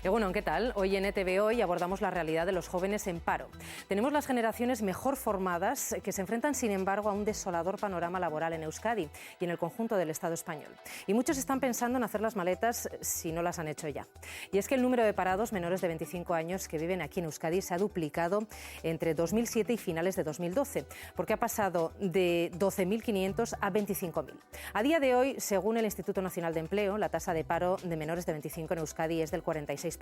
Egunon, ¿qué tal? Hoy en ETV Hoy abordamos la realidad de los jóvenes en paro. Tenemos las generaciones mejor formadas que se enfrentan, sin embargo, a un desolador panorama laboral en Euskadi y en el conjunto del Estado español. Y muchos están pensando en hacer las maletas si no las han hecho ya. Y es que el número de parados menores de 25 años que viven aquí en Euskadi se ha duplicado entre 2007 y finales de 2012, porque ha pasado de 12.500 a 25.000. A día de hoy, según el Instituto Nacional de Empleo, la tasa de paro de menores de 25 en Euskadi es del 46%.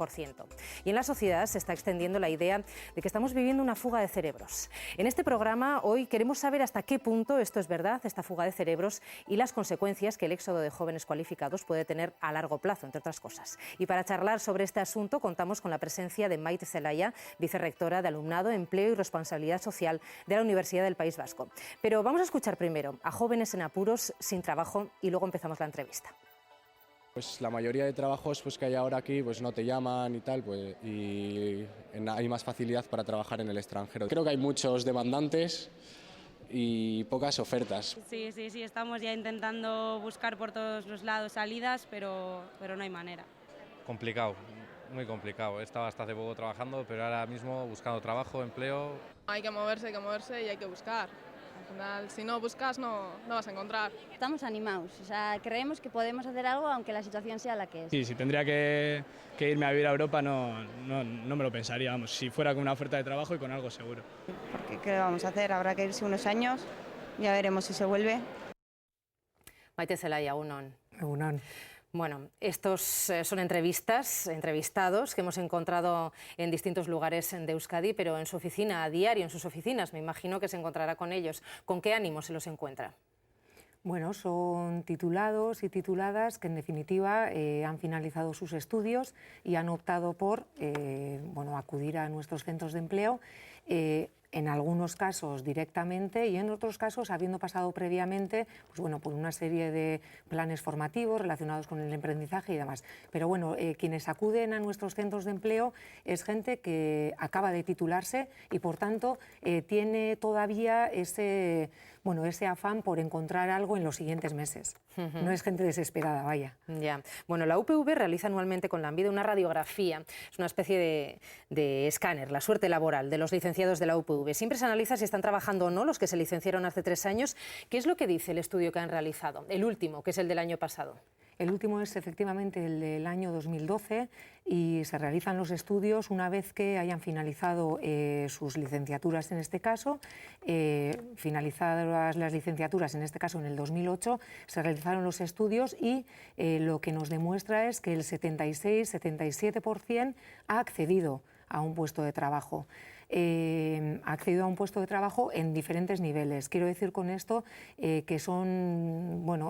Y en la sociedad se está extendiendo la idea de que estamos viviendo una fuga de cerebros. En este programa hoy queremos saber hasta qué punto esto es verdad, esta fuga de cerebros, y las consecuencias que el éxodo de jóvenes cualificados puede tener a largo plazo, entre otras cosas. Y para charlar sobre este asunto contamos con la presencia de Maite Zelaya, vicerrectora de Alumnado, Empleo y Responsabilidad Social de la Universidad del País Vasco. Pero vamos a escuchar primero a jóvenes en apuros, sin trabajo, y luego empezamos la entrevista. Pues la mayoría de trabajos que hay ahora aquí no te llaman y tal, y hay más facilidad para trabajar en el extranjero. Creo que hay muchos demandantes y pocas ofertas. Sí, estamos ya intentando buscar por todos los lados salidas, pero no hay manera. Complicado, muy complicado. He estado hasta hace poco trabajando, pero ahora mismo buscando trabajo, empleo. Hay que moverse y hay que buscar. Al final, si no buscas, no vas a encontrar. Estamos animados, o sea, creemos que podemos hacer algo aunque la situación sea la que es. Sí, si tendría que irme a vivir a Europa no me lo pensaría, vamos, si fuera con una oferta de trabajo y con algo seguro. Porque ¿qué vamos a hacer? Habrá que irse unos años, ya veremos si se vuelve. Maite Zelaya, egunon. Egunon. Bueno, estos son entrevistados que hemos encontrado en distintos lugares de Euskadi, pero en su oficina, a diario, en sus oficinas, me imagino que se encontrará con ellos. ¿Con qué ánimo se los encuentra? Bueno, son titulados y tituladas que en definitiva han finalizado sus estudios y han optado por acudir a nuestros centros de empleo, en algunos casos directamente y en otros casos habiendo pasado previamente por una serie de planes formativos relacionados con el emprendizaje y demás. Pero bueno, quienes acuden a nuestros centros de empleo es gente que acaba de titularse y por tanto tiene todavía ese afán por encontrar algo en los siguientes meses. No es gente desesperada, vaya. Ya. Bueno, la UPV realiza anualmente con Lanbide una radiografía, es una especie de escáner, la suerte laboral de los licenciados de la UPV. Siempre se analiza si están trabajando o no los que se licenciaron hace 3 años. ¿Qué es lo que dice el estudio que han realizado? El último, que es el del año pasado. El último es efectivamente el del año 2012 y se realizan los estudios una vez que hayan finalizado sus licenciaturas en este caso. Finalizadas las licenciaturas, en este caso en el 2008, se realizaron los estudios y lo que nos demuestra es que el 76-77% ha accedido a un puesto de trabajo. Ha accedido a un puesto de trabajo en diferentes niveles. Quiero decir con esto que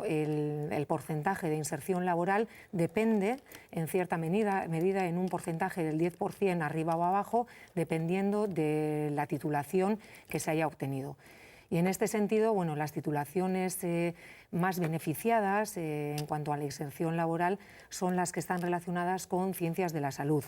el porcentaje de inserción laboral depende en cierta medida en un porcentaje del 10% arriba o abajo, dependiendo de la titulación que se haya obtenido. Y en este sentido, las titulaciones más beneficiadas en cuanto a la inserción laboral son las que están relacionadas con ciencias de la salud,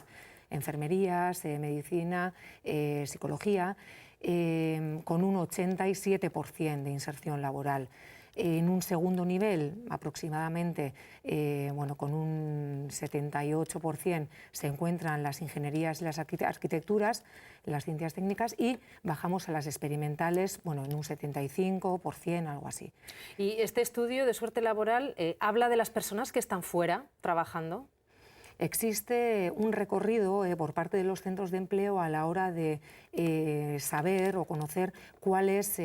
enfermerías, medicina, psicología, con un 87% de inserción laboral. En un segundo nivel, aproximadamente, con un 78% se encuentran las ingenierías y las arquitecturas, las ciencias técnicas, y bajamos a las experimentales, en un 75%, algo así. ¿Y este estudio de suerte laboral habla de las personas que están fuera trabajando? Existe un recorrido por parte de los centros de empleo a la hora de saber o conocer cuál es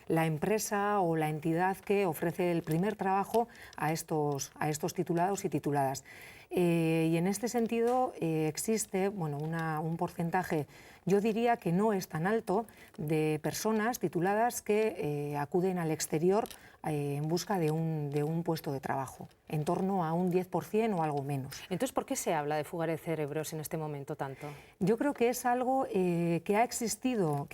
la empresa o la entidad que ofrece el primer trabajo a estos titulados y tituladas. Y en este sentido existe un porcentaje, yo diría que no es tan alto, de personas tituladas que acuden al exterior en busca de un puesto de trabajo, en torno a un 10% o algo menos. Entonces, ¿por qué se habla de fuga de cerebros en este momento tanto? Yo creo que es algo que ha existido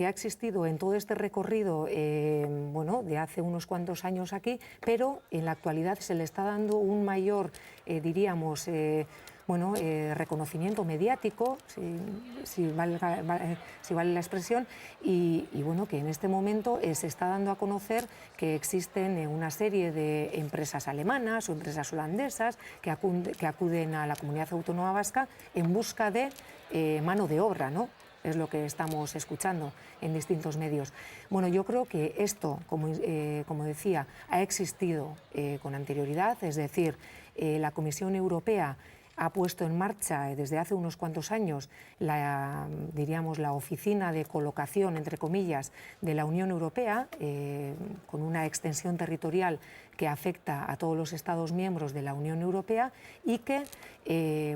en todo este recorrido de hace unos cuantos años aquí, pero en la actualidad se le está dando un mayor, bueno, reconocimiento mediático, si vale la expresión, y bueno, que en este momento se está dando a conocer que existen una serie de empresas alemanas o empresas holandesas que acuden a la Comunidad Autónoma Vasca en busca de mano de obra, ¿no? Es lo que estamos escuchando en distintos medios. Bueno, yo creo que esto, como decía, ha existido con anterioridad, es decir, la Comisión Europea ha puesto en marcha desde hace unos cuantos años diríamos, la oficina de colocación, entre comillas, de la Unión Europea, con una extensión territorial que afecta a todos los Estados miembros de la Unión Europea y que,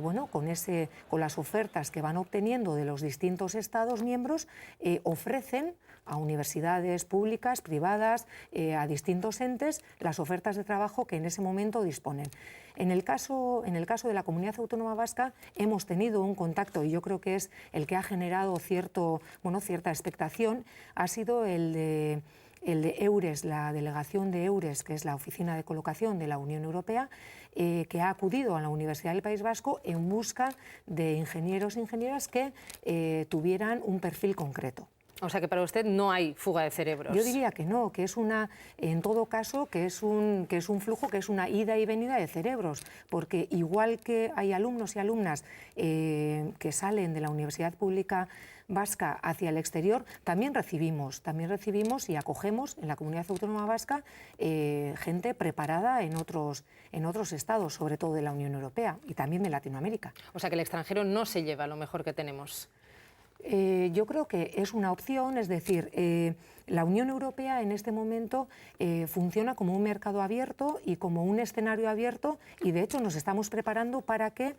bueno, con las ofertas que van obteniendo de los distintos Estados miembros, ofrecen a universidades públicas, privadas, a distintos entes, las ofertas de trabajo que en ese momento disponen. En el caso de la Comunidad Autónoma Vasca hemos tenido un contacto, y yo creo que es el que ha generado cierta expectación, ha sido el de EURES, la delegación de EURES, que es la oficina de colocación de la Unión Europea, que ha acudido a la Universidad del País Vasco en busca de ingenieros e ingenieras que tuvieran un perfil concreto. O sea que para usted no hay fuga de cerebros. Yo diría que no, que es en todo caso, que es un flujo, que es una ida y venida de cerebros, porque igual que hay alumnos y alumnas que salen de la Universidad Pública Vasca hacia el exterior, también recibimos y acogemos en la Comunidad Autónoma Vasca gente preparada en otros estados, sobre todo de la Unión Europea y también de Latinoamérica. O sea que el extranjero no se lleva lo mejor que tenemos. Yo creo que es una opción, es decir, la Unión Europea en este momento funciona como un mercado abierto y como un escenario abierto, y de hecho nos estamos preparando para que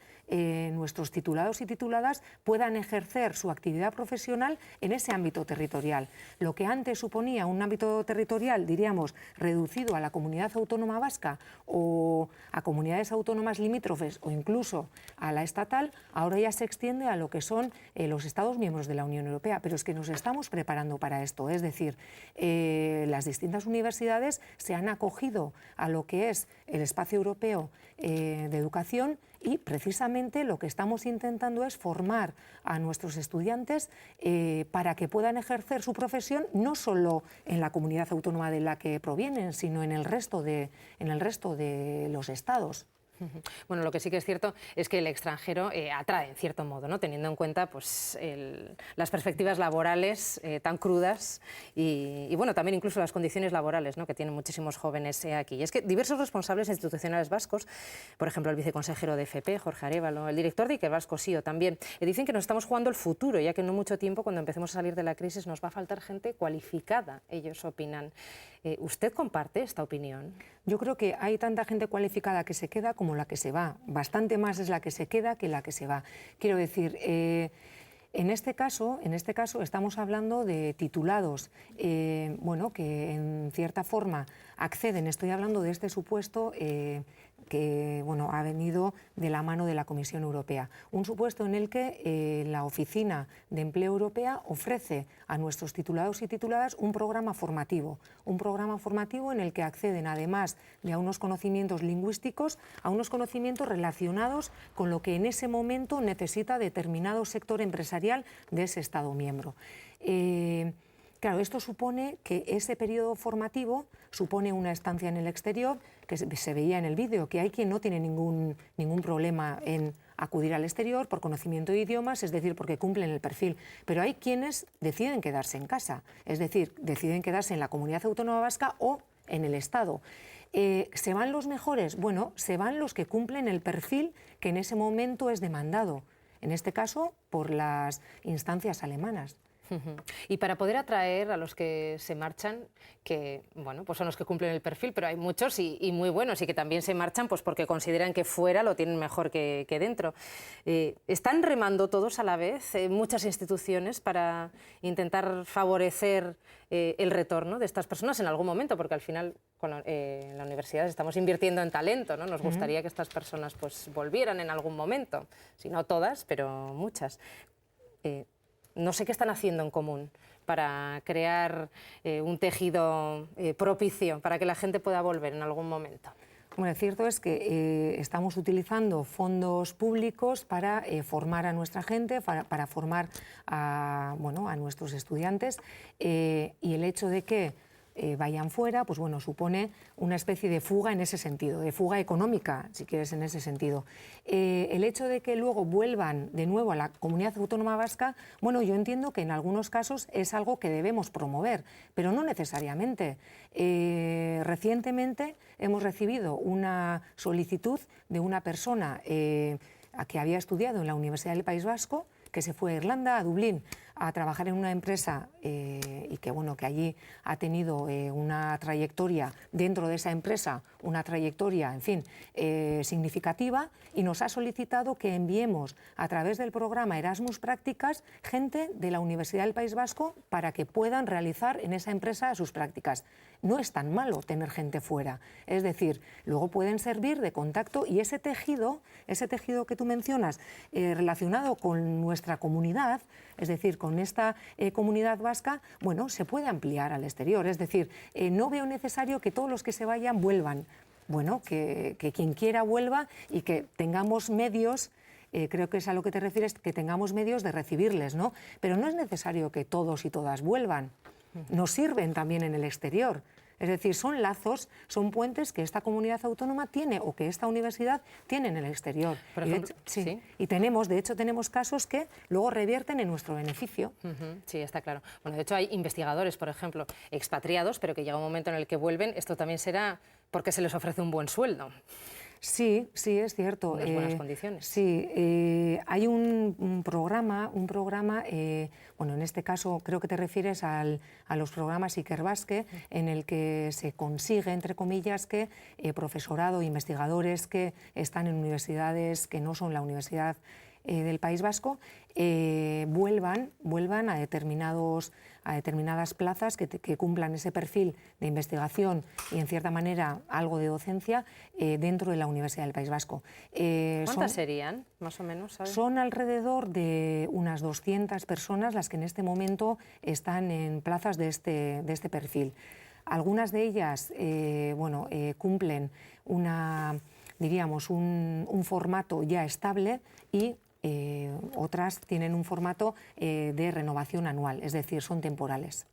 nuestros titulados y tituladas puedan ejercer su actividad profesional en ese ámbito territorial. Lo que antes suponía un ámbito territorial, diríamos, reducido a la Comunidad Autónoma Vasca o a comunidades autónomas limítrofes o incluso a la estatal, ahora ya se extiende a lo que son los Estados miembros de la Unión Europea, pero es que nos estamos preparando para esto, es decir, las distintas universidades se han acogido a lo que es el espacio europeo de educación y precisamente lo que estamos intentando es formar a nuestros estudiantes para que puedan ejercer su profesión no solo en la comunidad autónoma de la que provienen, sino en el resto de los estados. Bueno, lo que sí que es cierto es que el extranjero atrae, en cierto modo, ¿no? Teniendo en cuenta pues, las perspectivas laborales tan crudas y bueno, también incluso las condiciones laborales, ¿no? Que tienen muchísimos jóvenes aquí. Y es que diversos responsables institucionales vascos, por ejemplo, el viceconsejero de FP, Jorge Arévalo, el director de Ikerbasco SIO también, dicen que nos estamos jugando el futuro, ya que en no mucho tiempo, cuando empecemos a salir de la crisis, nos va a faltar gente cualificada, ellos opinan. ¿Usted comparte esta opinión? Yo creo que hay tanta gente cualificada que se queda como la que se va. Bastante más es la que se queda que la que se va. Quiero decir, en este caso estamos hablando de titulados, bueno, que en cierta forma acceden. Estoy hablando de este supuesto que bueno, ha venido de la mano de la Comisión Europea. Un supuesto en el que la Oficina de Empleo Europea ofrece a nuestros titulados y tituladas un programa formativo en el que acceden, además de a unos conocimientos lingüísticos, a unos conocimientos relacionados con lo que en ese momento necesita determinado sector empresarial de ese Estado miembro. Claro, esto supone que ese periodo formativo supone una estancia en el exterior, que se veía en el vídeo, que hay quien no tiene ningún problema en acudir al exterior por conocimiento de idiomas, es decir, porque cumplen el perfil. Pero hay quienes deciden quedarse en casa, es decir, deciden quedarse en la Comunidad Autónoma Vasca o en el Estado. ¿Se van los mejores? Bueno, se van los que cumplen el perfil que en ese momento es demandado, en este caso por las instancias alemanas. Y para poder atraer a los que se marchan, que bueno, pues son los que cumplen el perfil, pero hay muchos y muy buenos y que también se marchan pues porque consideran que fuera lo tienen mejor que dentro. ¿Están remando todos a la vez muchas instituciones para intentar favorecer el retorno de estas personas en algún momento? Porque al final en la universidad estamos invirtiendo en talento, ¿no? Nos gustaría que estas personas pues volvieran en algún momento, si no todas, pero muchas. No sé qué están haciendo en común para crear un tejido propicio para que la gente pueda volver en algún momento. Bueno, cierto es que estamos utilizando fondos públicos para formar a nuestra gente, para formar a nuestros estudiantes, y el hecho de que vayan fuera, pues bueno, supone una especie de fuga en ese sentido, de fuga económica, si quieres, en ese sentido. El hecho de que luego vuelvan de nuevo a la Comunidad Autónoma Vasca, bueno, yo entiendo que en algunos casos es algo que debemos promover, pero no necesariamente. Recientemente hemos recibido una solicitud de una persona que había estudiado en la Universidad del País Vasco, que se fue a Irlanda, a Dublín, a trabajar en una empresa y que allí ha tenido una trayectoria dentro de esa empresa, una trayectoria, en fin, significativa, y nos ha solicitado que enviemos a través del programa Erasmus Prácticas gente de la Universidad del País Vasco para que puedan realizar en esa empresa sus prácticas. No es tan malo tener gente fuera, es decir, luego pueden servir de contacto, y ese tejido que tú mencionas relacionado con nuestra comunidad, es decir, con esta comunidad vasca, bueno, se puede ampliar al exterior. Es decir, no veo necesario que todos los que se vayan vuelvan. Bueno, que quien quiera vuelva y que tengamos medios, creo que es a lo que te refieres, que tengamos medios de recibirles, ¿no? Pero no es necesario que todos y todas vuelvan. Nos sirven también en el exterior. Es decir, son lazos, son puentes que esta comunidad autónoma tiene o que esta universidad tiene en el exterior. Por ejemplo, y de hecho tenemos casos que luego revierten en nuestro beneficio. Sí, está claro. Bueno, de hecho hay investigadores, por ejemplo, expatriados, pero que llega un momento en el que vuelven, esto también será porque se les ofrece un buen sueldo. Sí, es cierto. Unas buenas condiciones. Sí, hay un programa, bueno, en este caso creo que te refieres a los programas Ikerbasque, en el que se consigue, entre comillas, que profesorado, investigadores que están en universidades que no son la Universidad del País Vasco, vuelvan a determinadas plazas que cumplan ese perfil de investigación y, en cierta manera, algo de docencia dentro de la Universidad del País Vasco. ¿Cuántas serían, más o menos? ¿Sabes? Son alrededor de unas 200 personas las que en este momento están en plazas de este perfil. Algunas de ellas cumplen un formato ya estable, y otras tienen un formato de renovación anual, es decir, son temporales.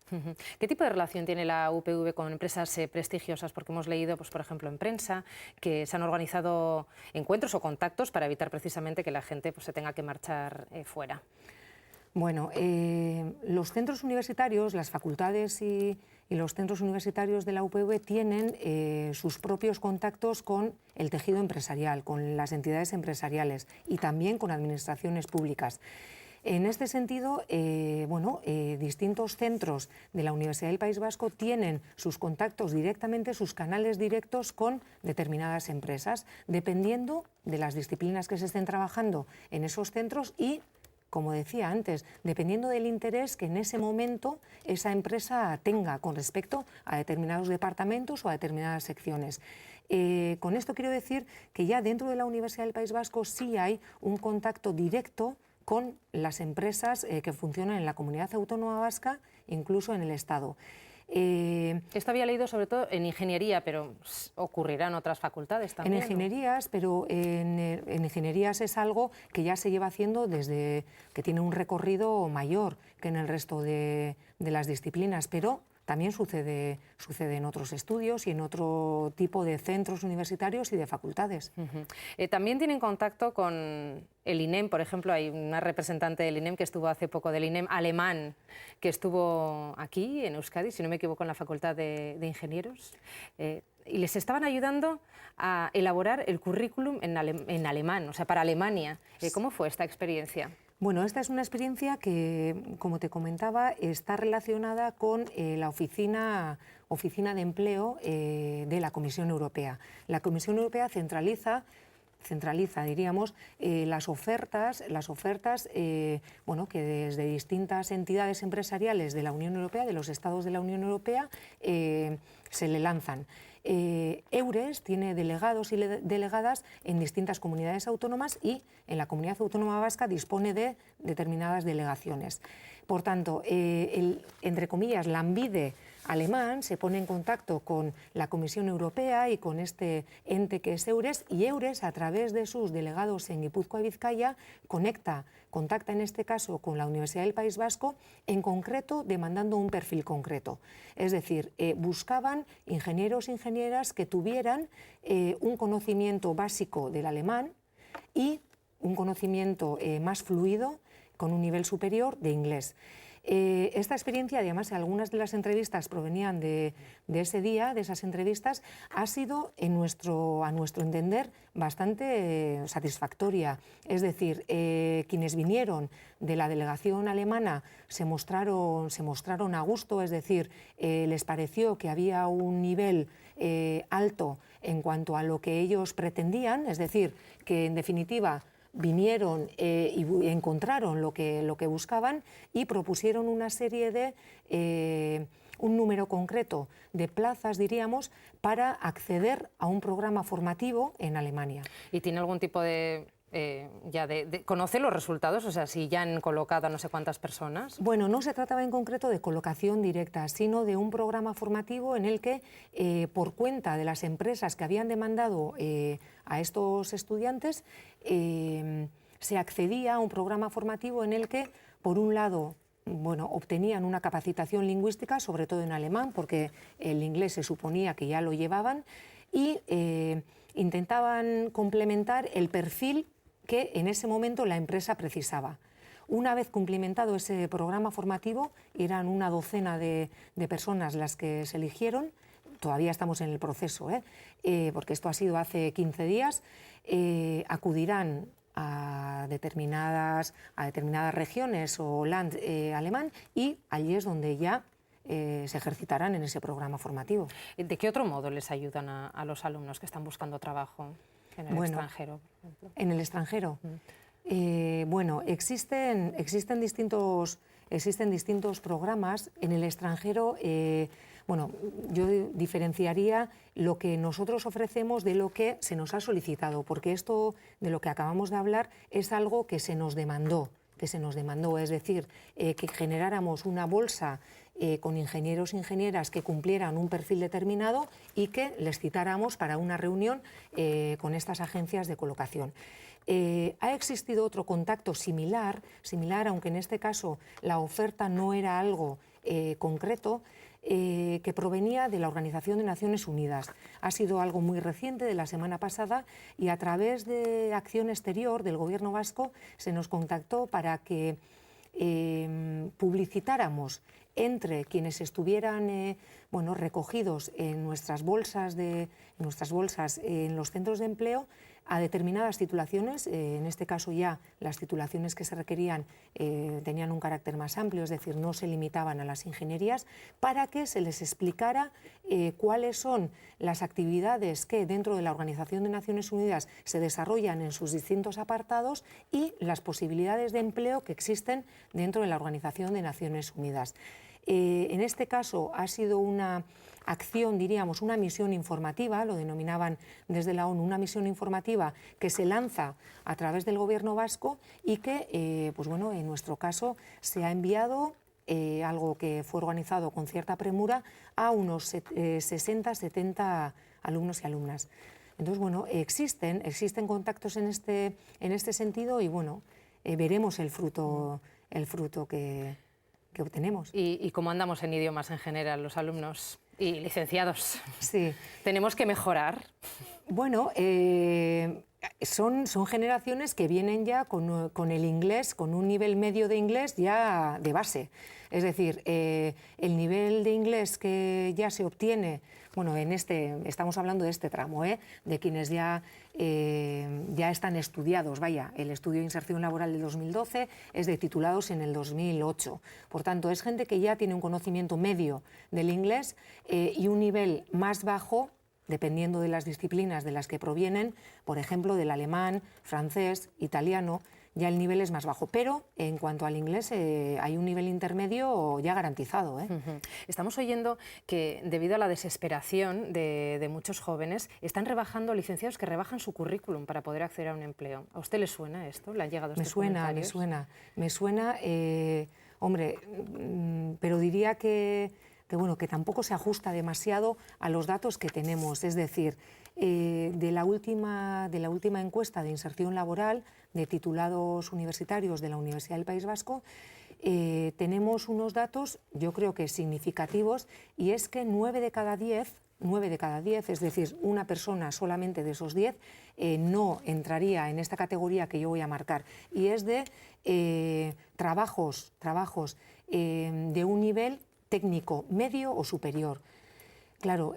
¿Qué tipo de relación tiene la UPV con empresas prestigiosas? Porque hemos leído, pues, por ejemplo, en prensa, que se han organizado encuentros o contactos para evitar precisamente que la gente se tenga que marchar fuera. Bueno, los centros universitarios, las facultades y los centros universitarios de la UPV tienen sus propios contactos con el tejido empresarial, con las entidades empresariales y también con administraciones públicas. En este sentido, distintos centros de la Universidad del País Vasco tienen sus contactos directamente, sus canales directos con determinadas empresas, dependiendo de las disciplinas que se estén trabajando en esos centros y, como decía antes, dependiendo del interés que en ese momento esa empresa tenga con respecto a determinados departamentos o a determinadas secciones. Con esto quiero decir que ya dentro de la Universidad del País Vasco sí hay un contacto directo con las empresas que funcionan en la Comunidad Autónoma Vasca, incluso en el Estado. Esto había leído sobre todo en ingeniería, pero ocurrirá en otras facultades también. En ingenierías, pero en ingenierías es algo que ya se lleva haciendo desde que tiene un recorrido mayor que en el resto de las disciplinas, pero también sucede en otros estudios y en otro tipo de centros universitarios y de facultades. También tienen contacto con el INEM, por ejemplo, hay una representante del INEM que estuvo hace poco, del INEM alemán, que estuvo aquí en Euskadi, si no me equivoco, en la Facultad de Ingenieros, y les estaban ayudando a elaborar el currículum en alemán, o sea, para Alemania. ¿Cómo fue esta experiencia? Bueno, esta es una experiencia que, como te comentaba, está relacionada con la oficina de empleo de la Comisión Europea. La Comisión Europea centraliza, diríamos, las ofertas que desde distintas entidades empresariales de la Unión Europea, de los estados de la Unión Europea, se le lanzan. EURES tiene delegados y delegadas en distintas comunidades autónomas y en la Comunidad Autónoma Vasca dispone de determinadas delegaciones. Por tanto, entre comillas, Lanbide alemán se pone en contacto con la Comisión Europea y con este ente que es EURES, y EURES, a través de sus delegados en Guipúzcoa y Vizcaya, contacta en este caso con la Universidad del País Vasco, en concreto demandando un perfil concreto. Es decir, buscaban ingenieros e ingenieras que tuvieran un conocimiento básico del alemán y un conocimiento más fluido, con un nivel superior de inglés. Esta experiencia, además, algunas de las entrevistas provenían de ese día, de esas entrevistas, ha sido, a nuestro entender, bastante satisfactoria. Es decir, quienes vinieron de la delegación alemana se mostraron a gusto, es decir, les pareció que había un nivel alto en cuanto a lo que ellos pretendían, es decir, que en definitiva vinieron y encontraron lo que buscaban y propusieron una serie de, un número concreto de plazas, diríamos, para acceder a un programa formativo en Alemania. ¿Y tiene algún tipo ¿conoce los resultados? O sea, si ya han colocado a no sé cuántas personas. Bueno, no se trataba en concreto de colocación directa, sino de un programa formativo en el que, por cuenta de las empresas que habían demandado a estos estudiantes, se accedía a un programa formativo en el que, por un lado, obtenían una capacitación lingüística, sobre todo en alemán, porque el inglés se suponía que ya lo llevaban, y intentaban complementar el perfil que en ese momento la empresa precisaba. Una vez cumplimentado ese programa formativo, eran una docena de personas las que se eligieron. Todavía estamos en el proceso, porque esto ha sido hace 15 días, acudirán a determinadas regiones o land alemán, y allí es donde ya se ejercitarán en ese programa formativo. ¿De qué otro modo les ayudan a los alumnos que están buscando trabajo en el extranjero, por ejemplo? En el extranjero. Existen distintos programas. En el extranjero, yo diferenciaría lo que nosotros ofrecemos de lo que se nos ha solicitado, porque esto de lo que acabamos de hablar es algo que se nos demandó, es decir, que generáramos una bolsa con ingenieros e ingenieras que cumplieran un perfil determinado y que les citáramos para una reunión con estas agencias de colocación. Ha existido otro contacto similar, aunque en este caso la oferta no era algo concreto, que provenía de la Organización de Naciones Unidas. Ha sido algo muy reciente, de la semana pasada, y a través de Acción Exterior del Gobierno vasco se nos contactó para que publicitáramos entre quienes estuvieran recogidos en nuestras bolsas en los centros de empleo a determinadas titulaciones. En este caso ya las titulaciones que se requerían tenían un carácter más amplio, es decir, no se limitaban a las ingenierías, para que se les explicara cuáles son las actividades que dentro de la Organización de Naciones Unidas se desarrollan en sus distintos apartados y las posibilidades de empleo que existen dentro de la Organización de Naciones Unidas. En este caso ha sido una acción, diríamos, una misión informativa, lo denominaban desde la ONU, una misión informativa que se lanza a través del Gobierno vasco y que, en nuestro caso, se ha enviado, algo que fue organizado con cierta premura, a unos 60-70 alumnos y alumnas. Entonces, existen contactos en este sentido y, veremos el fruto que obtenemos. ¿Y cómo andamos en idiomas en general, los alumnos y licenciados? Sí. ¿Tenemos que mejorar? Son generaciones que vienen ya con el inglés, con un nivel medio de inglés ya de base. Es decir, el nivel de inglés que ya se obtiene, estamos hablando de este tramo, de quienes ya están estudiados, el estudio de inserción laboral del 2012 es de titulados en el 2008. Por tanto, es gente que ya tiene un conocimiento medio del inglés y un nivel más bajo, dependiendo de las disciplinas de las que provienen, por ejemplo, del alemán, francés, italiano, ya el nivel es más bajo. Pero en cuanto al inglés hay un nivel intermedio ya garantizado. Estamos oyendo que debido a la desesperación de muchos jóvenes están rebajando, licenciados que rebajan su currículum para poder acceder a un empleo. ¿A usted le suena esto? ¿Le han llegado estos comentarios? Me suena, pero diría que bueno, que tampoco se ajusta demasiado a los datos que tenemos. Es decir, de la última encuesta de inserción laboral de titulados universitarios de la Universidad del País Vasco, tenemos unos datos, yo creo que significativos, y es que 9 de cada 10, es decir, una persona solamente de esos 10, no entraría en esta categoría que yo voy a marcar, y es de trabajos de un nivel técnico medio o superior. Claro,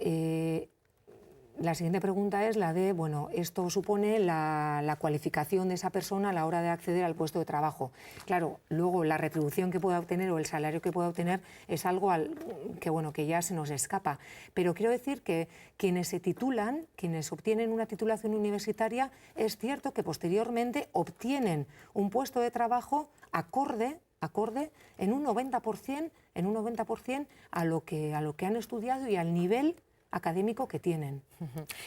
la siguiente pregunta es la de, bueno, esto supone la cualificación de esa persona a la hora de acceder al puesto de trabajo. Claro, luego la retribución que pueda obtener o el salario que pueda obtener es algo que ya se nos escapa. Pero quiero decir que quienes se titulan, quienes obtienen una titulación universitaria, es cierto que posteriormente obtienen un puesto de trabajo acorde en un 90% a lo que han estudiado y al nivel académico que tienen.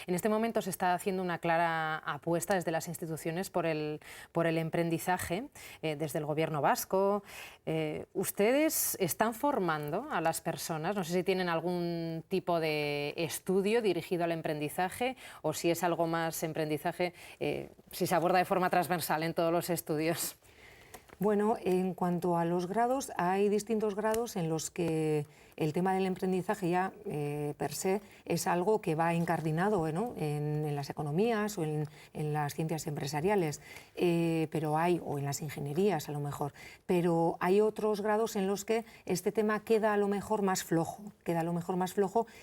En este momento se está haciendo una clara apuesta desde las instituciones por el emprendizaje, desde el Gobierno vasco. ¿Ustedes están formando a las personas? No sé si tienen algún tipo de estudio dirigido al emprendizaje o si es algo más emprendizaje, si se aborda de forma transversal en todos los estudios. Bueno, en cuanto a los grados, hay distintos grados en los que el tema del emprendizaje ya per se es algo que va incardinado, ¿no?, en las economías o en las ciencias empresariales, o en las ingenierías a lo mejor, pero hay otros grados en los que este tema queda a lo mejor más flojo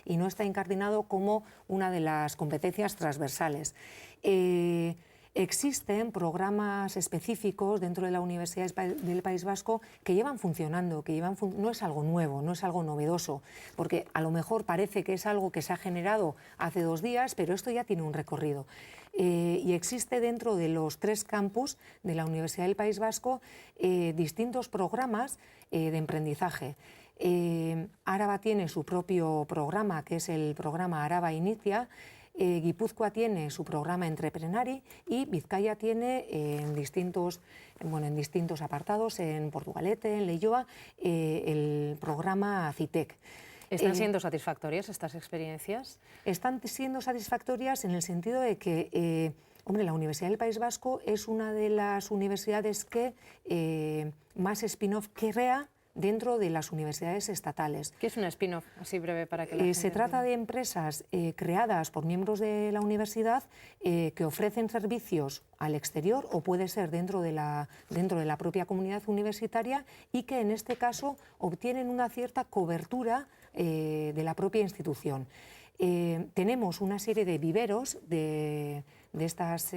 y no está incardinado como una de las competencias transversales. Existen programas específicos dentro de la Universidad del País Vasco que llevan funcionando, no es algo nuevo, no es algo novedoso, porque a lo mejor parece que es algo que se ha generado hace 2 días, pero esto ya tiene un recorrido. Y existe dentro de los 3 campus de la Universidad del País Vasco distintos programas de emprendizaje. Áraba tiene su propio programa, que es el programa Áraba Inicia. Guipúzcoa tiene su programa Entreprenari y Vizcaya tiene en distintos apartados, en Portugalete, en Leioa, el programa CITEC. ¿Están siendo satisfactorias estas experiencias? Están siendo satisfactorias en el sentido de que la Universidad del País Vasco es una de las universidades que más spin-off crea dentro de las universidades estatales. ¿Qué es un spin-off? Así breve para que la gente se trata de empresas creadas por miembros de la universidad que ofrecen servicios al exterior o puede ser dentro de la propia comunidad universitaria y que en este caso obtienen una cierta cobertura de la propia institución. Tenemos una serie de viveros de estas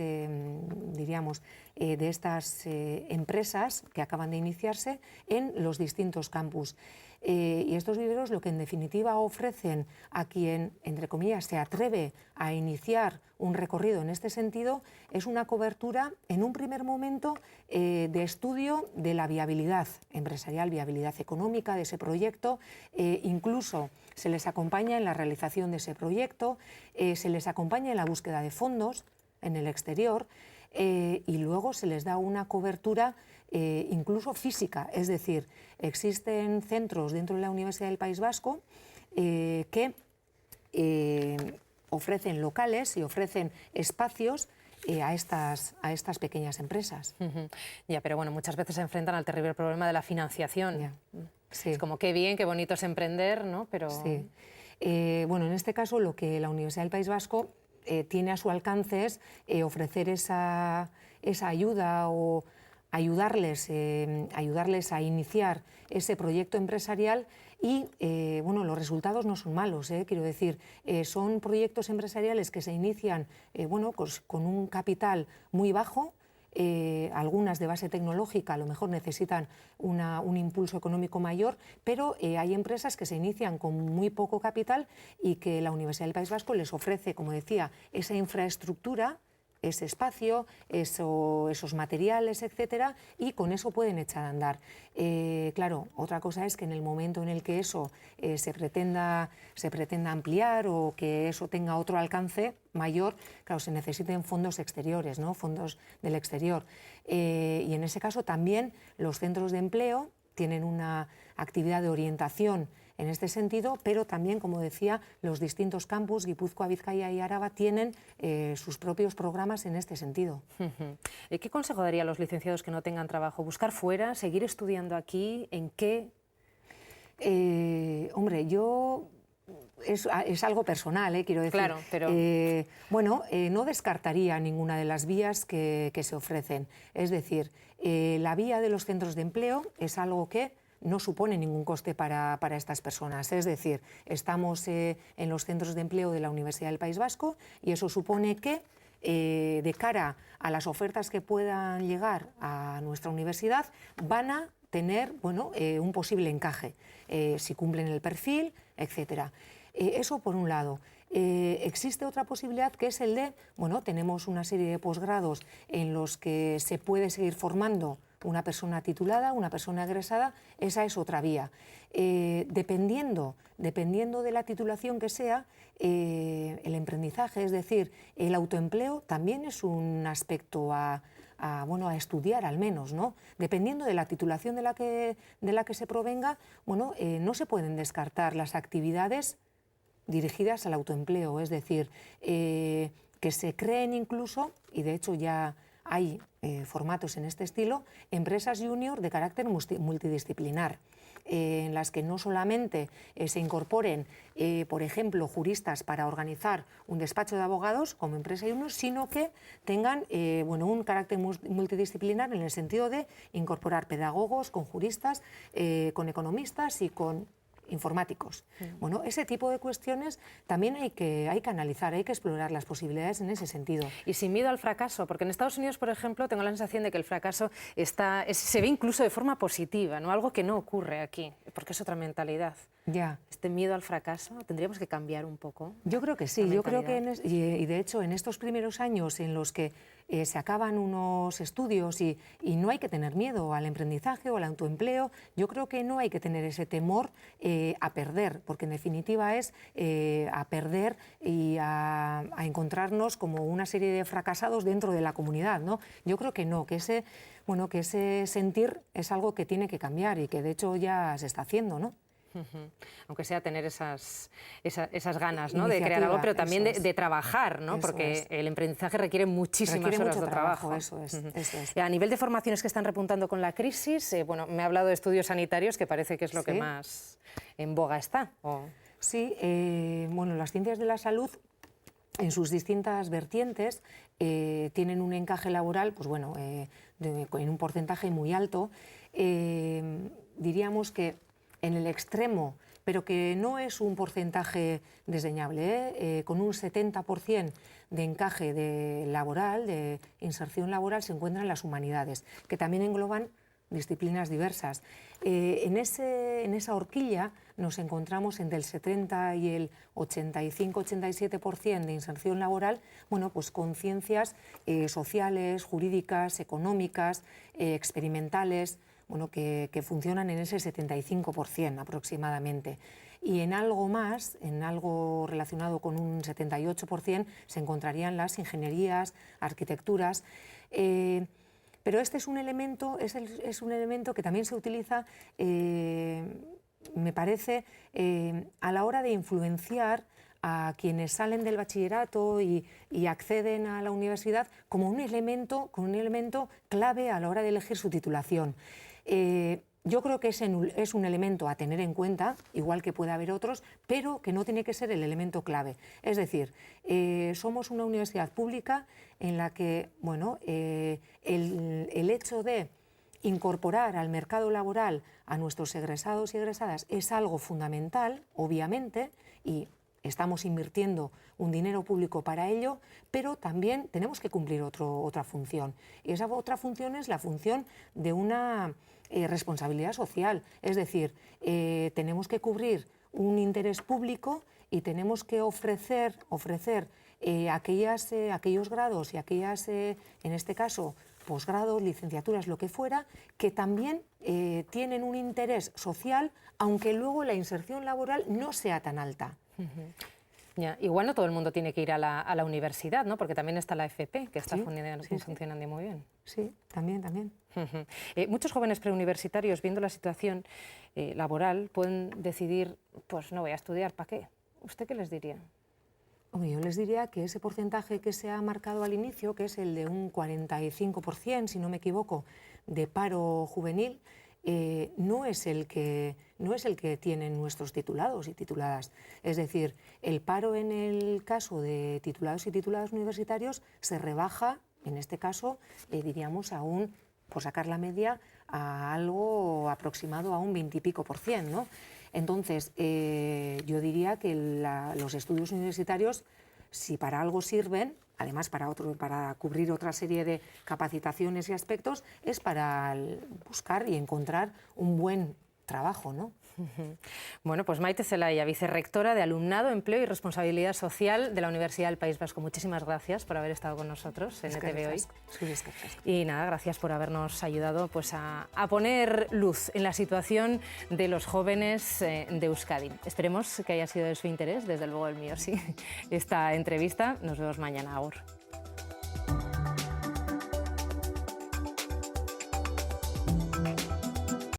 empresas que acaban de iniciarse en los distintos campus. Y estos viveros lo que en definitiva ofrecen a quien, entre comillas, se atreve a iniciar un recorrido en este sentido es una cobertura en un primer momento de estudio de la viabilidad empresarial, viabilidad económica de ese proyecto, incluso se les acompaña en la realización de ese proyecto, se les acompaña en la búsqueda de fondos en el exterior y luego se les da una cobertura incluso física, es decir, existen centros dentro de la Universidad del País Vasco que ofrecen locales y ofrecen espacios a estas pequeñas empresas. Ya, pero bueno, muchas veces se enfrentan al terrible problema de la financiación. Ya. Sí. Es como qué bien, qué bonito es emprender, ¿no? Pero... Sí. En este caso lo que la Universidad del País Vasco tiene a su alcance es ofrecer esa ayuda o ayudarles a iniciar ese proyecto empresarial y los resultados no son malos, quiero decir, son proyectos empresariales que se inician con un capital muy bajo. Algunas de base tecnológica a lo mejor necesitan un impulso económico mayor, pero hay empresas que se inician con muy poco capital y que la Universidad del País Vasco les ofrece, como decía, esa infraestructura, ese espacio, esos materiales, etcétera, y con eso pueden echar a andar. Claro, otra cosa es que en el momento en el que eso se pretenda ampliar o que eso tenga otro alcance mayor, claro, se necesiten fondos exteriores, ¿no?, fondos del exterior. Y en ese caso también los centros de empleo tienen una actividad de orientación en este sentido, pero también, como decía, los distintos campus, Guipúzcoa, Vizcaya y Araba, tienen sus propios programas en este sentido. ¿Qué consejo daría a los licenciados que no tengan trabajo? ¿Buscar fuera? ¿Seguir estudiando aquí? ¿En qué? Hombre, yo... Es algo personal, quiero decir. Claro, pero... no descartaría ninguna de las vías que se ofrecen. Es decir, la vía de los centros de empleo es algo que no supone ningún coste para estas personas. Es decir, estamos en los centros de empleo de la Universidad del País Vasco y eso supone que de cara a las ofertas que puedan llegar a nuestra universidad van a tener un posible encaje, si cumplen el perfil, etcétera. Eso por un lado. Existe otra posibilidad que es el de, tenemos una serie de posgrados en los que se puede seguir formando una persona titulada, una persona egresada, esa es otra vía. Dependiendo de la titulación que sea, el emprendizaje, es decir, el autoempleo también es un aspecto a estudiar al menos, ¿no? Dependiendo de la titulación de la que se provenga, no se pueden descartar las actividades dirigidas al autoempleo, es decir, que se creen incluso, y de hecho ya hay formatos en este estilo, empresas junior de carácter multidisciplinar, en las que no solamente se incorporen, por ejemplo, juristas para organizar un despacho de abogados como empresa junior, sino que tengan un carácter multidisciplinar en el sentido de incorporar pedagogos con juristas, con economistas y con informáticos. Ese tipo de cuestiones también hay que analizar, hay que explorar las posibilidades en ese sentido. Y sin miedo al fracaso, porque en Estados Unidos, por ejemplo, tengo la sensación de que el fracaso se ve incluso de forma positiva, ¿no? Algo que no ocurre aquí, porque es otra mentalidad. Ya. Este miedo al fracaso, ¿tendríamos que cambiar un poco? Yo creo que sí, yo creo que, y de hecho, en estos primeros años en los que se acaban unos estudios y no hay que tener miedo al emprendizaje o al autoempleo, yo creo que no hay que tener ese temor a perder, porque en definitiva es a perder y a encontrarnos como una serie de fracasados dentro de la comunidad, ¿no? Yo creo que no, que ese sentir es algo que tiene que cambiar y que de hecho ya se está haciendo, ¿no? Aunque sea tener esas ganas, ¿no?, de crear algo, pero también de trabajar, ¿no? Porque el emprendizaje requiere muchísimas horas de trabajo. Eso es. A nivel de formaciones que están repuntando con la crisis, me ha hablado de estudios sanitarios, que parece que es lo que más en boga está. Sí, las ciencias de la salud, en sus distintas vertientes, tienen un encaje laboral, en un porcentaje muy alto. Diríamos que en el extremo, pero que no es un porcentaje desdeñable, con un 70% de encaje laboral, de inserción laboral, se encuentran las humanidades, que también engloban disciplinas diversas. En esa horquilla nos encontramos entre el 70 y el 85-87% de inserción laboral, con ciencias sociales, jurídicas, económicas, experimentales, que funcionan en ese 75% aproximadamente. Y en algo más, en algo relacionado con un 78%, se encontrarían las ingenierías, arquitecturas. Pero este es un elemento que también se utiliza, me parece, a la hora de influenciar a quienes salen del bachillerato y acceden a la universidad como un elemento clave a la hora de elegir su titulación. Yo creo que es un elemento a tener en cuenta, igual que puede haber otros, pero que no tiene que ser el elemento clave. Es decir, somos una universidad pública en la que el hecho de incorporar al mercado laboral a nuestros egresados y egresadas es algo fundamental, obviamente, y estamos invirtiendo un dinero público para ello, pero también tenemos que cumplir otra función. Y esa otra función es la función de una responsabilidad social. Es decir, tenemos que cubrir un interés público y tenemos que ofrecer aquellos grados y aquellas, en este caso, posgrados, licenciaturas, lo que fuera, que también tienen un interés social, aunque luego la inserción laboral no sea tan alta. Ya, igual no todo el mundo tiene que ir a la universidad, ¿no? Porque también está la FP, que está funcionando muy bien. Sí, también. Muchos jóvenes preuniversitarios, viendo la situación laboral, pueden decidir, pues no voy a estudiar, ¿para qué? ¿Usted qué les diría? Hombre, yo les diría que ese porcentaje que se ha marcado al inicio, que es el de un 45%, si no me equivoco, de paro juvenil, no es el que tienen nuestros titulados y tituladas. Es decir, el paro en el caso de titulados y tituladas universitarios se rebaja, en este caso, diríamos, por sacar la media, a algo aproximado a un 20 y pico %, ¿no? Entonces, yo diría que los estudios universitarios, si para algo sirven, además para cubrir otra serie de capacitaciones y aspectos, es para buscar y encontrar un buen trabajo, ¿no? Bueno, pues Maite Zelaya, vicerrectora de Alumnado, Empleo y Responsabilidad Social de la Universidad del País Vasco. Muchísimas gracias por haber estado con nosotros en ETV Hoy. Y nada, gracias por habernos ayudado pues, a poner luz en la situación de los jóvenes de Euskadi. Esperemos que haya sido de su interés, desde luego el mío sí, esta entrevista. Nos vemos mañana. Agur.